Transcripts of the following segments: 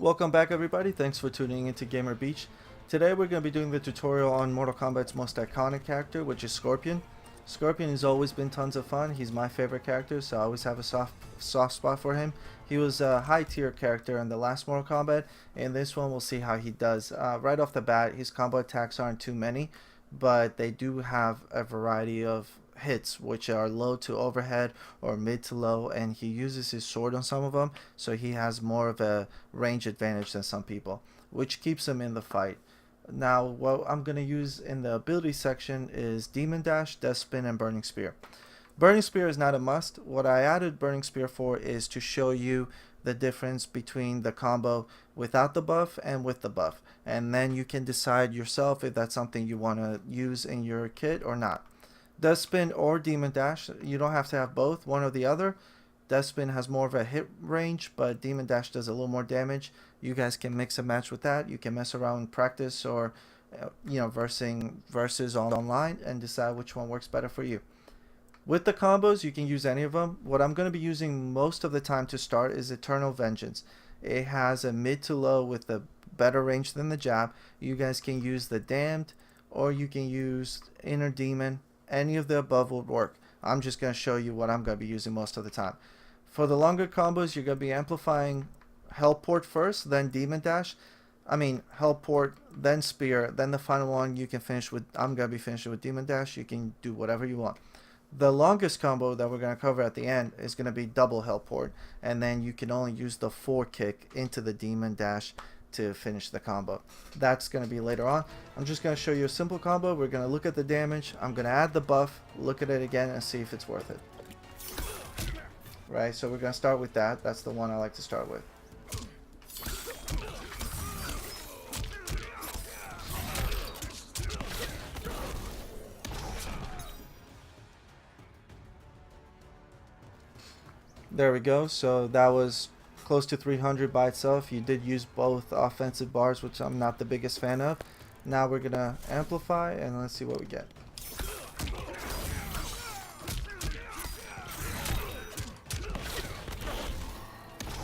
Welcome back everybody, thanks for tuning into Gamer Beach. Today we're going to be doing the tutorial on Mortal Kombat's most iconic character, which is Scorpion. Scorpion has always been tons of fun, he's my favorite character, so I always have a soft spot for him. He was a high tier character in the last Mortal Kombat, and this one we'll see how he does. Right off the bat, his combo attacks aren't too many, but they do have a variety of hits which are low to overhead or mid to low, and he uses his sword on some of them, so he has more of a range advantage than some people, which keeps him in the fight. Now what I'm going to use in the ability section is Demon Dash, Death Spin, and Burning Spear. Burning Spear is not a must. What I added Burning Spear for is to show you the difference between the combo without the buff and with the buff, and then you can decide yourself if that's something you want to use in your kit or not. Death Spin or Demon Dash, you don't have to have both, one or the other. Death Spin has more of a hit range, but Demon Dash does a little more damage. You guys can mix and match with that. You can mess around in practice or versus online and decide which one works better for you. With the combos, you can use any of them. What I'm going to be using most of the time to start is Eternal Vengeance. It has a mid to low with a better range than the jab. You guys can use the Damned or you can use Inner Demon. Any of the above would work. I'm just going to show you what I'm going to be using most of the time. For the longer combos, you're going to be amplifying Hellport first, then Demon Dash. Hellport, then Spear, then the final one you can finish with. I'm going to be finishing with Demon Dash. You can do whatever you want. The longest combo that we're going to cover at the end is going to be double Hellport, and then you can only use the 4 kick into the Demon Dash to finish the combo. That's going to be later on. I'm just going to show you a simple combo. We're going to look at the damage. I'm going to add the buff, look at it again, and see if it's worth it. Right, so we're going to start with that. That's the one I like to start with. There we go. So that was close to 300 by itself. You did use both offensive bars, which I'm not the biggest fan of. Now we're gonna amplify and let's see what we get.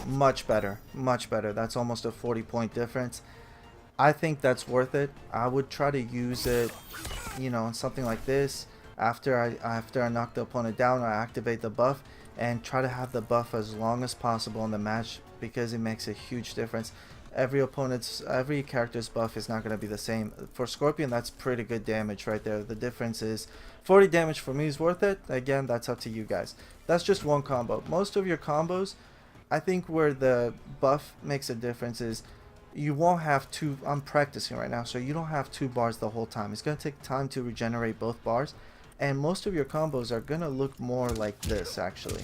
Much better, much better. That's almost a 40-point difference. I think that's worth it. I would try to use it, in something like this after I knock the opponent down or I activate the buff, and try to have the buff as long as possible in the match because it makes a huge difference. Every character's buff is not going to be the same. For Scorpion, that's pretty good damage right there. The difference is 40 damage for me is worth it. Again, that's up to you guys. That's just one combo. Most of your combos, I think where the buff makes a difference is you won't have two. I'm practicing right now, so you don't have 2 bars the whole time. It's going to take time to regenerate both bars. And most of your combos are going to look more like this, actually.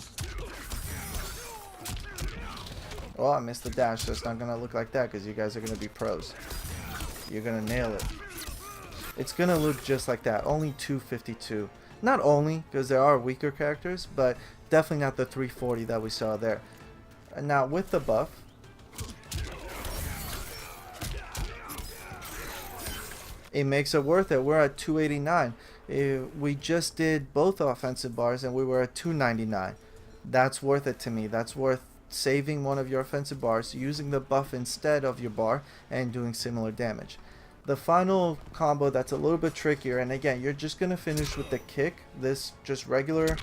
Oh, I missed the dash, so it's not going to look like that because you guys are going to be pros. You're going to nail it. It's going to look just like that. Only 252. Not only, because there are weaker characters, but definitely not the 340 that we saw there. And now, with the buff, it makes it worth it. We're at 289. We just did both offensive bars and we were at 299. That's worth it to me. That's worth saving one of your offensive bars, using the buff instead of your bar, and doing similar damage. The final combo that's a little bit trickier, and again, you're just going to finish with the kick, this just regular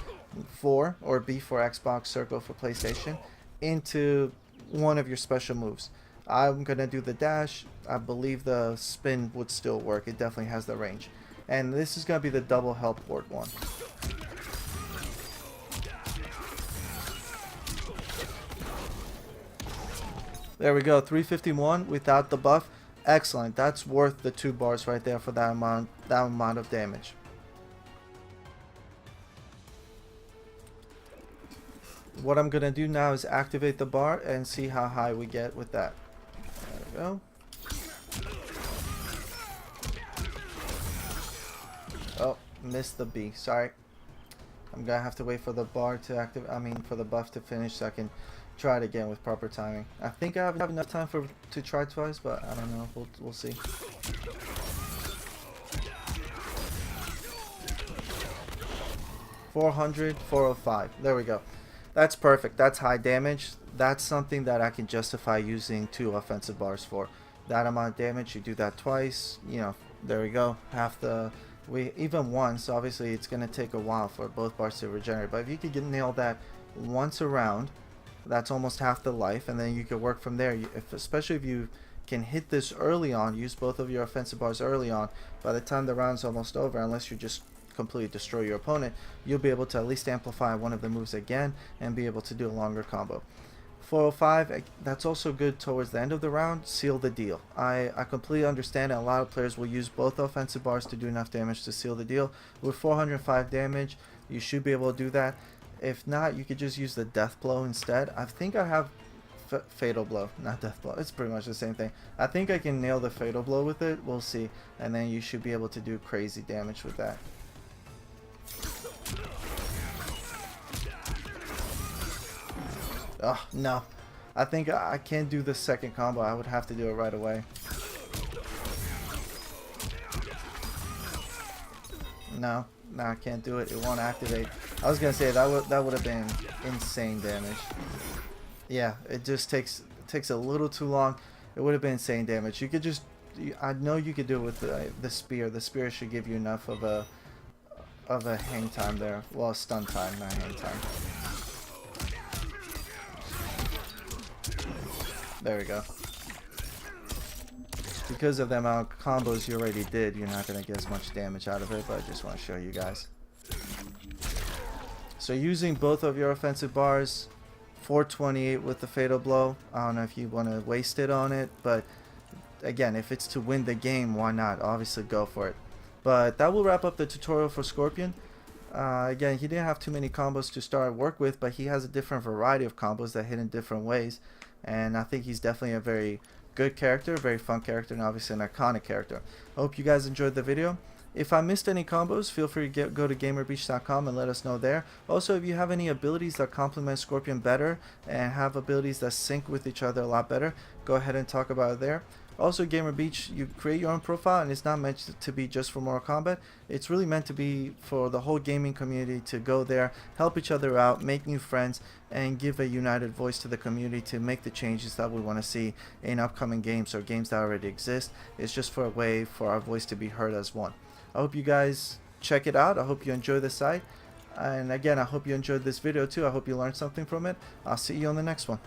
4 or B for Xbox, circle for PlayStation, into one of your special moves. I'm going to do the dash. I believe the spin would still work. It definitely has the range. And this is going to be the double Hellport one. There we go, 351 without the buff. Excellent. That's worth the 2 bars right there for that amount of damage. What I'm going to do now is activate the bar and see how high we get with that. There we go. Oh, missed the B. Sorry. I'm gonna have to wait for the bar to for the buff to finish so I can try it again with proper timing. I think I have enough time to try twice, but I don't know. We'll see. $400, 405. There we go. That's perfect. That's high damage. That's something that I can justify using 2 offensive bars for. That amount of damage, you do that twice, you know, there we go. Half the, even once, obviously it's going to take a while for both bars to regenerate. But if you could nail that once around, that's almost half the life. And then you could work from there. Especially if you can hit this early on, use both of your offensive bars early on. By the time the round's almost over, unless you just completely destroy your opponent, you'll be able to at least amplify one of the moves again and be able to do a longer combo. 405, that's also good towards the end of the round. Seal the deal. I completely understand that a lot of players will use both offensive bars to do enough damage to seal the deal. With 405 damage, you should be able to do that. If not, you could just use the death blow instead. I think I have fatal blow, not death blow. It's pretty much the same thing. I think I can nail the fatal blow with it. We'll see. And then you should be able to do crazy damage with that. Oh, no. I think I can't do the second combo. I would have to do it right away. No, I can't do it. It won't activate. I was going to say that would have been insane damage. Yeah, it just takes a little too long. It would have been insane damage. You could just, I know you could do it with the spear. The spear should give you enough of a hang time there. Well, stun time, not hang time. There we go. Because of the amount of combos you already did, you're not going to get as much damage out of it, but I just want to show you guys. So using both of your offensive bars, 428 with the fatal blow. I don't know if you want to waste it on it, but again, if it's to win the game, why not? Obviously go for it. But that will wrap up the tutorial for Scorpion. Again, he didn't have too many combos to start work with, but he has a different variety of combos that hit in different ways. And I think he's definitely a very good character, very fun character, and obviously an iconic character. I hope you guys enjoyed the video. If I missed any combos, feel free to go to GamerBeach.com and let us know there. Also, if you have any abilities that complement Scorpion better and have abilities that sync with each other a lot better, go ahead and talk about it there. Also, Gamer Beach, you create your own profile, and it's not meant to be just for Mortal Kombat. It's really meant to be for the whole gaming community to go there, help each other out, make new friends, and give a united voice to the community to make the changes that we want to see in upcoming games or games that already exist. It's just for a way for our voice to be heard as one. I hope you guys check it out. I hope you enjoy the site. And again, I hope you enjoyed this video too. I hope you learned something from it. I'll see you on the next one.